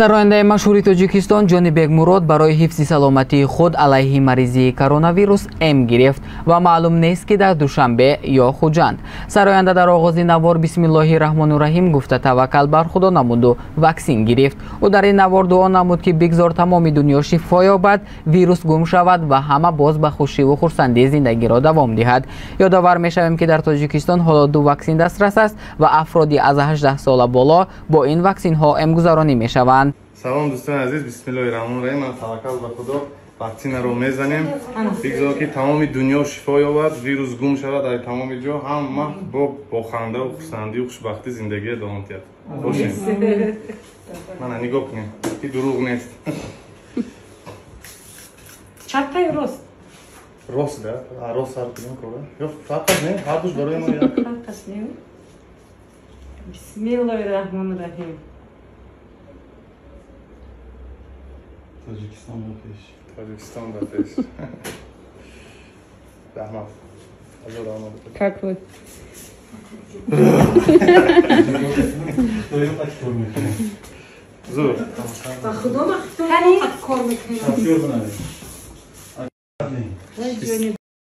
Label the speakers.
Speaker 1: сарояндаи машҳури Тоҷикистон Ҷонибек Мурод барои ҳифзи саломатии худ алайҳи маризии коронавирус М гирифт ва маълум нест ки дар Душанбе ё Хуҷанд. Сароянда дар оғози навор бисмиллоҳи раҳмони раҳим гуфта таваккал бар Худо намуду ваксин гирифт. Ӯ дар ин навор дуо намуд ки бигзор тамоми дунё шифо ёбад, вирус гум шавад ва ҳама боз ба хушиву хурсандии зиндагиро давом диҳад. Ёдовар мешавем ки дар Тоҷикистон ҳоло 2 ваксин дастрас аст ва афроди аз 18 сола боло бо ин ваксинҳо эмгузаронӣ мешаванд.
Speaker 2: Салом дӯстони азиз, бисмиллоҳи раҳмони раҳим. Ман таваккал ба Худо ваксинаро мезанем. Бигзор ки тамоми дунё шифо ёбад, вирус гум шавад дар тамоми ҷо, ҳама бо хандаву хурсандию хушбахтӣ зиндагие давом диҳад. Бошем. Мана нигоҳ кунед, ки дурӯғ нест.
Speaker 3: Чапай рост.
Speaker 2: Рост да? Рост ҳар кудом кора? Ё фақат не, ҳар душ барои мо як.
Speaker 3: Фақат не. Бисмиллоҳи раҳмони раҳим.
Speaker 2: Тоҷикистон ба пеш. Тоҷикистон ба пеш. Раҳмат. Ҳазор раҳмат.
Speaker 3: Как вы?
Speaker 2: Зур.
Speaker 3: Ба худо махтум кор мекунем.